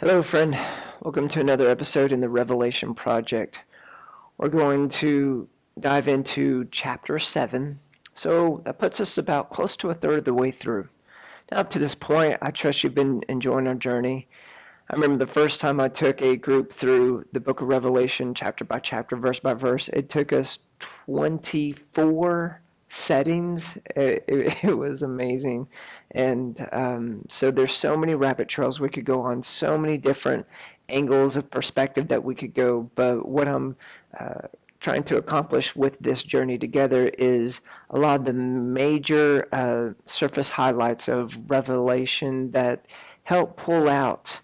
Hello, friend. Welcome to another episode in the Revelation Project. We're going to dive into chapter 7. So that puts us about close to a third of the way through. Now, up to this point, I trust you've been enjoying our journey. I remember the first time I took a group through the book of Revelation, chapter by chapter, verse by verse. It took us 24 settings. It was amazing. And so there's so many rabbit trails we could go on, so many different angles of perspective that we could go. But what I'm trying to accomplish with this journey together is a lot of the major surface highlights of Revelation that help pull out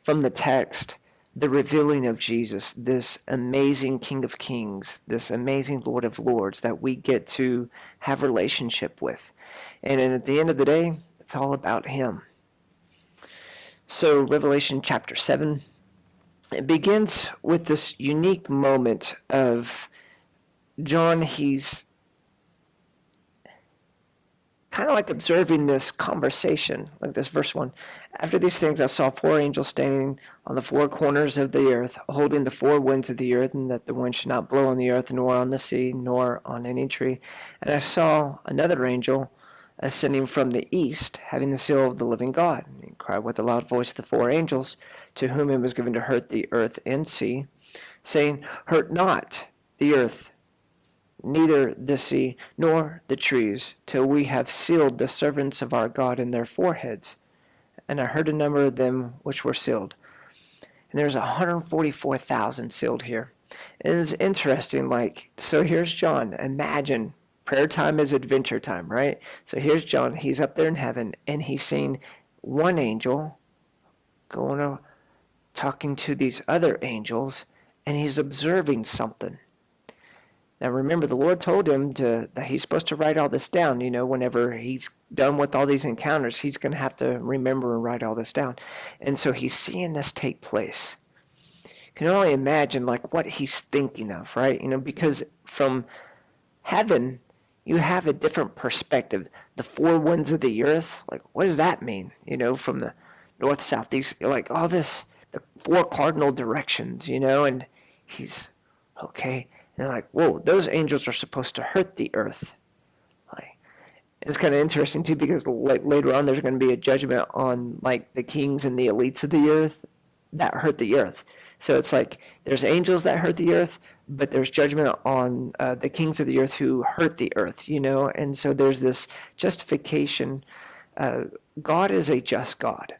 from the text the revealing of Jesus, this amazing King of Kings, this amazing Lord of Lords that we get to have relationship with. And at the end of the day, it's all about him. So Revelation chapter 7, it begins with this unique moment of John. He's kind of like observing this conversation, like this verse 1. After these things I saw four angels standing on the four corners of the earth, holding the four winds of the earth, and that the wind should not blow on the earth, nor on the sea, nor on any tree. And I saw another angel ascending from the east, having the seal of the living God. And he cried with a loud voice to the four angels, to whom it was given to hurt the earth and sea, saying, Hurt not the earth, neither the sea, nor the trees, till we have sealed the servants of our God in their foreheads. And I heard a number of them which were sealed. And there's 144,000 sealed here. And it's interesting, so here's John. Imagine, prayer time is adventure time, right? So here's John. He's up there in heaven, and he's seeing one angel talking to these other angels, and he's observing something. Now remember, the Lord told him that he's supposed to write all this down. Whenever he's done with all these encounters, he's going to have to remember and write all this down. And so he's seeing this take place. You can only imagine what he's thinking of, right? Because from heaven, you have a different perspective. The four winds of the earth, what does that mean? From the north, south, east, all this, the four cardinal directions, and he's, okay. And they're whoa, those angels are supposed to hurt the earth. It's kind of interesting, too, because later on there's going to be a judgment on, the kings and the elites of the earth that hurt the earth. So it's there's angels that hurt the earth, but there's judgment on the kings of the earth who hurt the earth, And so there's this justification. God is a just God.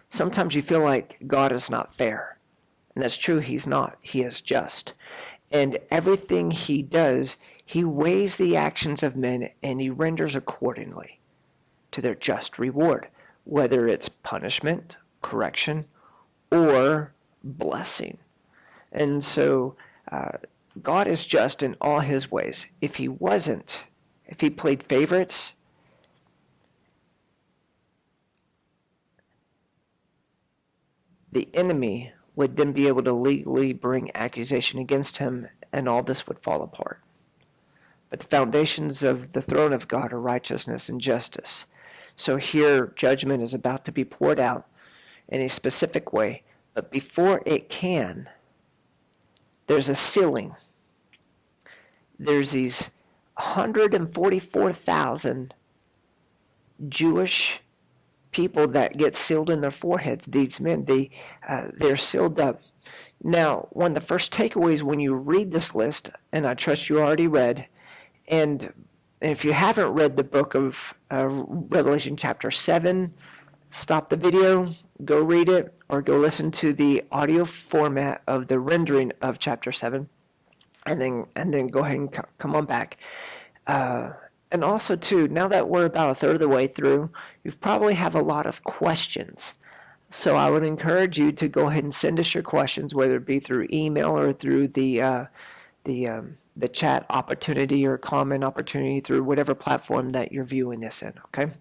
Sometimes you feel like God is not fair. And that's true, he's not. He is just. And everything he does, he weighs the actions of men and he renders accordingly to their just reward, whether it's punishment, correction, or blessing. And so God is just in all his ways. If he wasn't, if he played favorites, the enemy would then be able to legally bring accusation against him, and all this would fall apart. But the foundations of the throne of God are righteousness and justice. So here, judgment is about to be poured out in a specific way, but before it can, there's a sealing. There's these 144,000 Jewish people that get sealed in their foreheads. These men, they're sealed up. Now, one of the first takeaways when you read this list, and I trust you already read, and if you haven't read the book of Revelation chapter 7, stop the video, go read it, or go listen to the audio format of the rendering of chapter 7, and then go ahead and come on back. And also, too, now that we're about a third of the way through, you probably have a lot of questions. So I would encourage you to go ahead and send us your questions, whether it be through email or through the chat opportunity or comment opportunity through whatever platform that you're viewing this in, okay?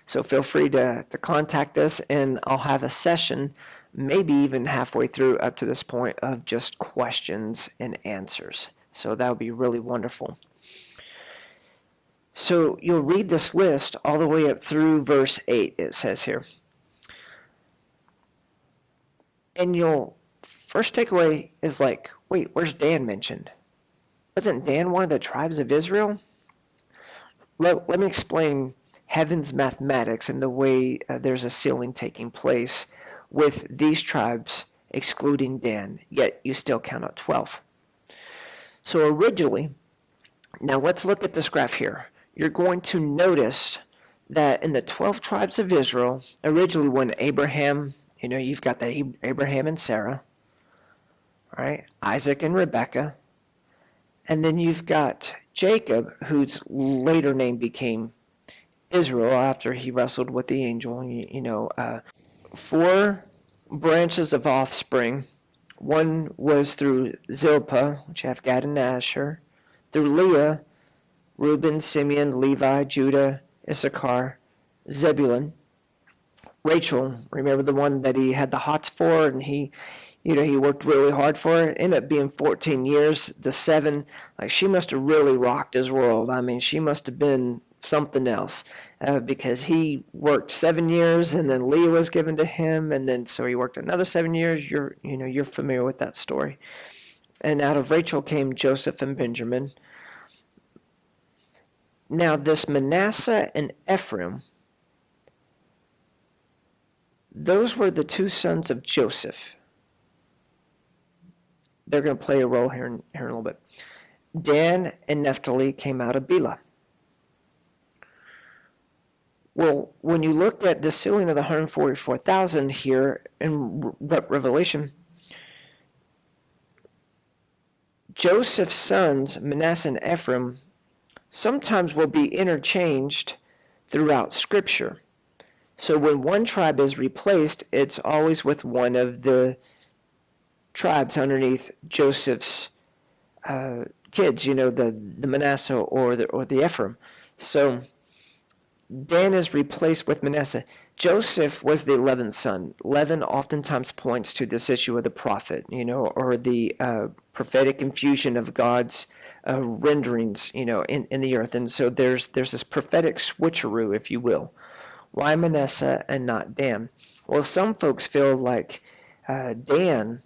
So feel free to contact us, and I'll have a session, maybe even halfway through up to this point, of just questions and answers. So that would be really wonderful. So you'll read this list all the way up through verse 8, it says here. And you'll first takeaway is like, wait, where's Dan mentioned? Wasn't Dan one of the tribes of Israel? Let me explain heaven's mathematics and the way there's a sealing taking place with these tribes excluding Dan, yet you still count out 12. So originally, now let's look at this graph here. You're going to notice that in the 12 tribes of Israel, originally when Abraham, you've got the Abraham and Sarah, right? Isaac and Rebekah, and then you've got Jacob, whose later name became Israel after he wrestled with the angel. Four branches of offspring. One was through Zilpah, which have Gad and Asher, through Leah, Reuben, Simeon, Levi, Judah, Issachar, Zebulun. Rachel, remember the one that he had the hots for, and he worked really hard for it. Ended up being 14 years. The 7, she must have really rocked his world. I mean, she must have been something else because he worked 7 years, and then Leah was given to him, and then so he worked another 7 years. You're familiar with that story. And out of Rachel came Joseph and Benjamin. Now this Manasseh and Ephraim, those were the two sons of Joseph. They're going to play a role here in a little bit. Dan and Naphtali came out of Bela. Well, when you look at the sealing of the 144,000 here in Revelation, Joseph's sons, Manasseh and Ephraim, sometimes will be interchanged throughout Scripture. So when one tribe is replaced, it's always with one of the tribes underneath Joseph's kids, the Manasseh or the Ephraim. So Dan is replaced with Manasseh. Joseph was the 11th son. 11 oftentimes points to this issue of the prophet, or the prophetic infusion of God's renderings, in the earth. And so there's this prophetic switcheroo, if you will. Why Manasseh and not Dan? Well, some folks feel like Dan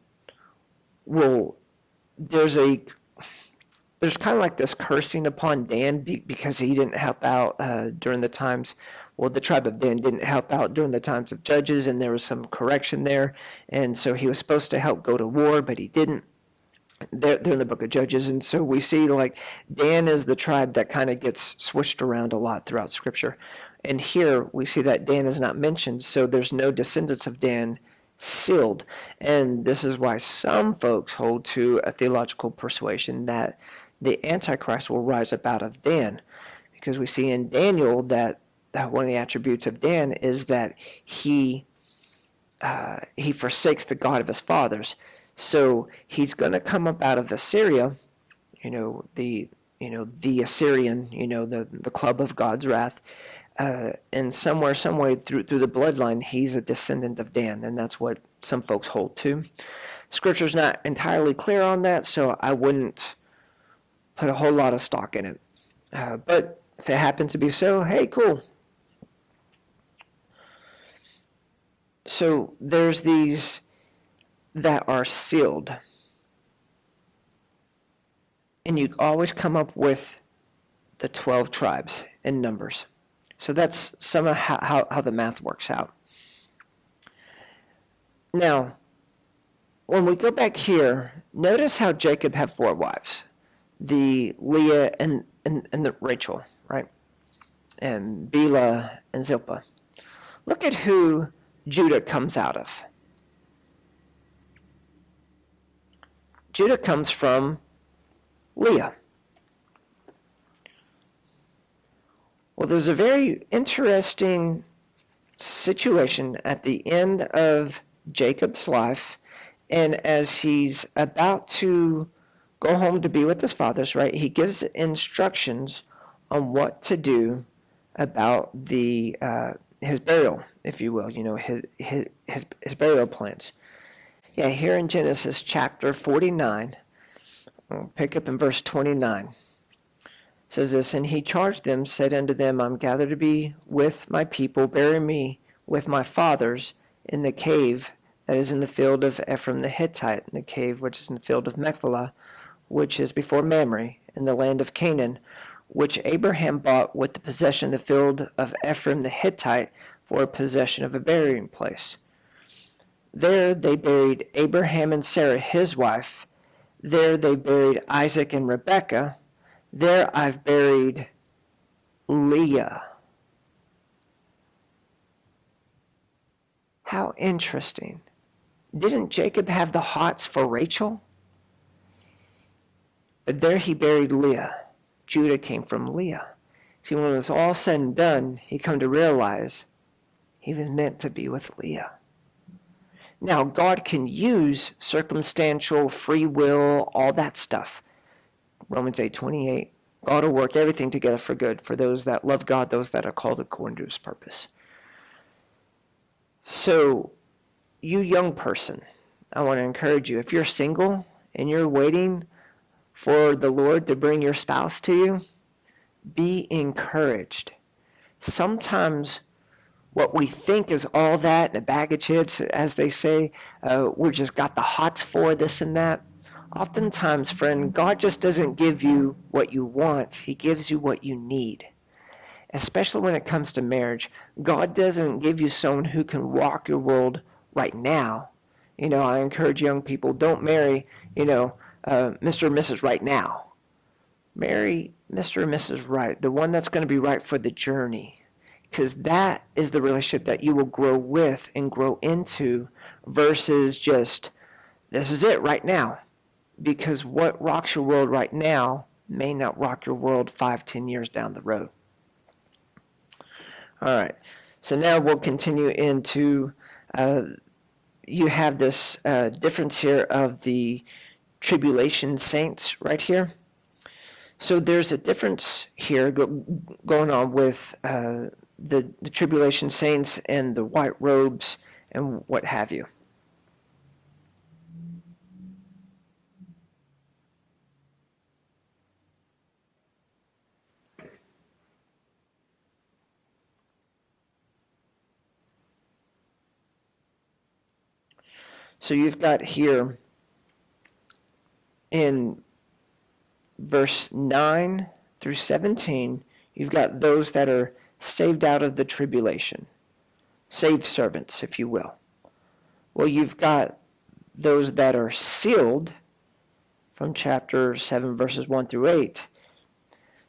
there's kind of like this cursing upon Dan because he didn't help out during the times. Well, the tribe of Dan didn't help out during the times of Judges, and there was some correction there. And so he was supposed to help go to war, but he didn't. They're in the book of Judges. And so we see like Dan is the tribe that kind of gets switched around a lot throughout Scripture. And here we see that Dan is not mentioned, so there's no descendants of Dan sealed. And this is why some folks hold to a theological persuasion that the Antichrist will rise up out of Dan, because we see in Daniel that one of the attributes of Dan is that he forsakes the God of his fathers. So he's going to come up out of Assyria, the Assyrian, the club of God's wrath, and some way through the bloodline, he's a descendant of Dan, and that's what some folks hold to. Scripture's not entirely clear on that, so I wouldn't put a whole lot of stock in it. But if it happens to be so, hey, cool. So there's these that are sealed. And you always come up with the 12 tribes in Numbers. So that's some of how the math works out. Now, when we go back here, notice how Jacob had 4 wives. The Leah and the Rachel, right? And Bela and Zilpah. Look at who Judah comes out of. Judah comes from Leah. Well, there's a very interesting situation at the end of Jacob's life, and as he's about to go home to be with his fathers, right, he gives instructions on what to do about his burial, if you will, his burial plans. Yeah, here in Genesis chapter 49, we'll pick up in verse 29. Says this, and he charged them, said unto them, I'm gathered to be with my people, bury me with my fathers in the cave that is in the field of Ephraim the Hittite, and the cave which is in the field of Machpelah, which is before Mamre, in the land of Canaan, which Abraham bought with the possession of the field of Ephraim the Hittite for a possession of a burying place. There they buried Abraham and Sarah his wife. There they buried Isaac and Rebekah. There I've buried Leah. How interesting. Didn't Jacob have the hots for Rachel? But there he buried Leah. Judah came from Leah. See, when it was all said and done, he come to realize he was meant to be with Leah. Now, God can use circumstantial, free will, all that stuff. Romans 8:28. God will work everything together for good for those that love God, those that are called according to his purpose. So, you young person, I want to encourage you. If you're single and you're waiting for the Lord to bring your spouse to you, be encouraged. Sometimes what we think is all that and a bag of chips, as they say, we just got the hots for this and that. Oftentimes, friend, God just doesn't give you what you want. He gives you what you need. Especially when it comes to marriage. God doesn't give you someone who can rock your world right now. I encourage young people, don't marry, Mr. and Mrs. right now. Marry Mr. and Mrs. Right, the one that's going to be right for the journey. Because that is the relationship that you will grow with and grow into versus just, this is it right now. Because what rocks your world right now may not rock your world 5-10 years down the road. All right, so now we'll continue into, you have this difference here of the tribulation saints right here. So there's a difference here going on with the tribulation saints and the white robes and what have you. So you've got here in verse 9 through 17, you've got those that are saved out of the tribulation, saved servants, if you will. Well, you've got those that are sealed from chapter 7, verses 1 through 8.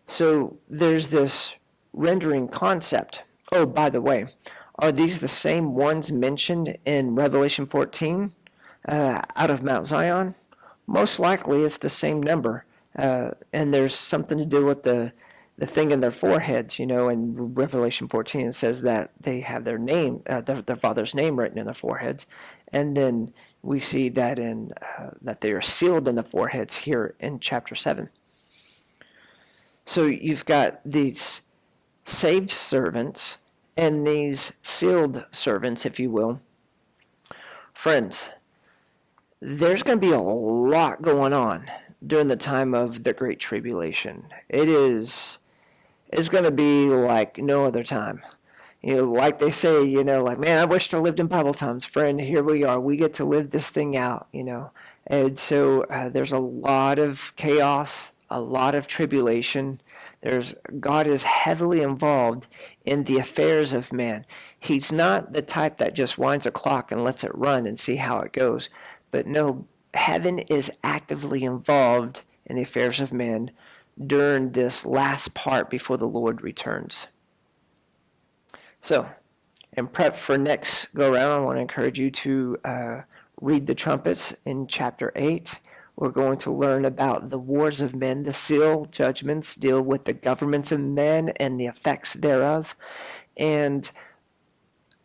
So there's this rendering concept. Oh, by the way, are these the same ones mentioned in Revelation 14 out of Mount Zion? Most likely it's the same number. And there's something to do with the thing in their foreheads, in Revelation 14 it says that they have their name, their father's name written in their foreheads. And then we see that that they are sealed in the foreheads here in chapter 7. So you've got these saved servants and these sealed servants, if you will. Friends, there's going to be a lot going on during the time of the Great Tribulation. It's going to be like no other time. Like they say, like, man, I wish I lived in Bible times. Friend, here we are. We get to live this thing out, And so there's a lot of chaos, a lot of tribulation. God is heavily involved in the affairs of man. He's not the type that just winds a clock and lets it run and see how it goes. But no, heaven is actively involved in the affairs of men during this last part before the Lord returns. So, in prep for next go around, I want to encourage you to read the trumpets in chapter 8. We're going to learn about the wars of men. The seal judgments deal with the governments of men and the effects thereof. And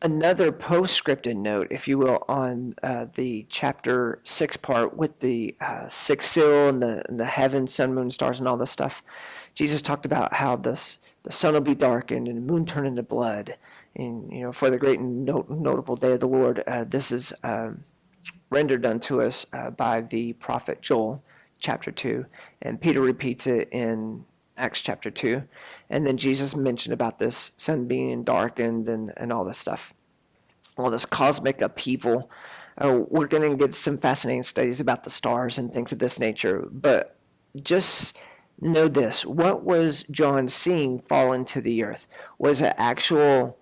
another postscripted note, if you will, on the chapter 6 part with the sixth seal and the heaven, sun, moon, stars, and all this stuff. Jesus talked about how the sun will be darkened and the moon turn into blood. And, for the great and notable day of the Lord, this is rendered unto us by the prophet Joel, chapter 2. And Peter repeats it in Acts chapter 2. And then Jesus mentioned about this sun being darkened and all this stuff. All this cosmic upheaval We're going to get some fascinating studies about the stars and things of this nature, but just know this. What was John seeing fall into the earth? Was it actual,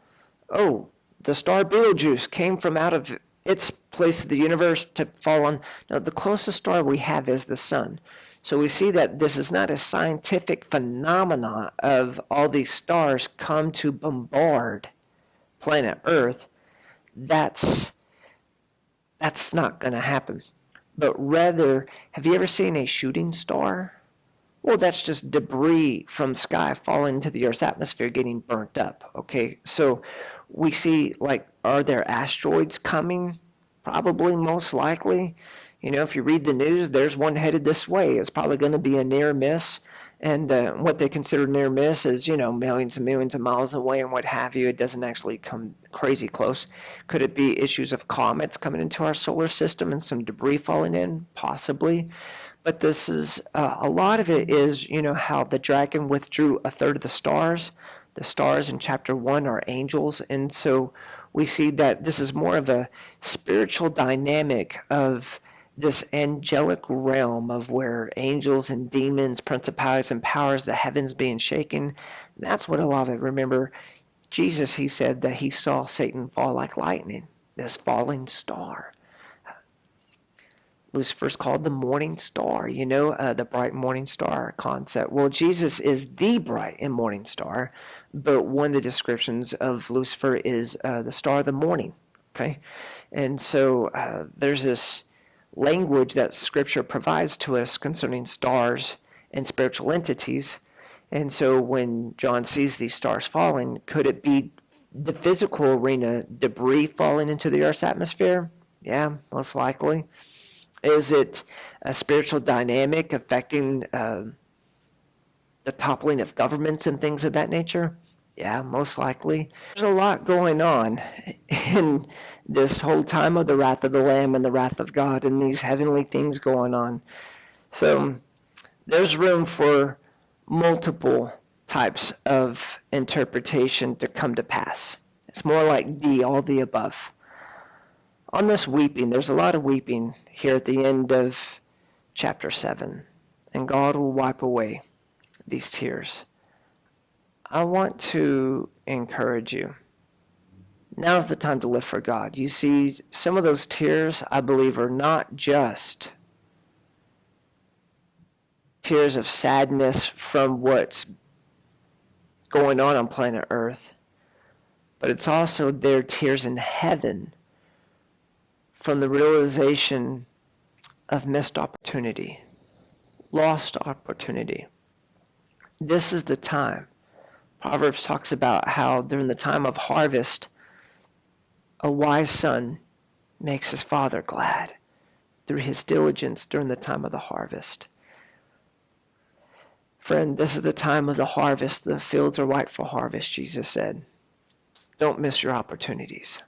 oh, the star Betelgeuse came from out of its place of the universe to fall on? No, the closest star we have is the sun. So we see that this is not a scientific phenomenon of all these stars come to bombard planet Earth. That's not going to happen. But rather, have you ever seen a shooting star? Well, that's just debris from the sky falling into the Earth's atmosphere getting burnt up. Okay, so we see, like, are there asteroids coming? Probably, most likely. You know, if you read the news, there's one headed this way. It's probably going to be a near miss. And what they consider near miss is, you know, millions and millions of miles away and what have you. It doesn't actually come crazy close. Could it be issues of comets coming into our solar system and some debris falling in? Possibly. But this is, a lot of it is, you know, how the dragon withdrew a third of the stars. The stars in chapter 1 are angels. And so we see that this is more of a spiritual dynamic of this angelic realm of where angels and demons, principalities and powers, the heavens being shaken. That's what a lot of it. Remember, Jesus, he said that he saw Satan fall like lightning, this falling star. Lucifer's called the morning star, you know, the bright morning star concept. Well, Jesus is the bright and morning star, but one of the descriptions of Lucifer is the star of the morning, okay? And so there's this language that Scripture provides to us concerning stars and spiritual entities. And so when John sees these stars falling, could it be the physical arena, debris falling into the Earth's atmosphere? Yeah, most likely. Is it a spiritual dynamic affecting the toppling of governments and things of that nature? Yeah, most likely. There's a lot going on in this whole time of the wrath of the Lamb and the wrath of God and these heavenly things going on. So there's room for multiple types of interpretation to come to pass. It's more like D, all the above. On this weeping, there's a lot of weeping here at the end of chapter 7, and God will wipe away these tears. I want to encourage you. Now's the time to live for God. You see, some of those tears, I believe, are not just tears of sadness from what's going on planet Earth, but it's also their tears in heaven from the realization of missed opportunity, lost opportunity. This is the time. Proverbs talks about how during the time of harvest, a wise son makes his father glad through his diligence during the time of the harvest. Friend, this is the time of the harvest. The fields are white for harvest, Jesus said. Don't miss your opportunities.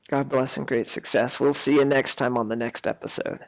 God bless and great success. We'll see you next time on the next episode.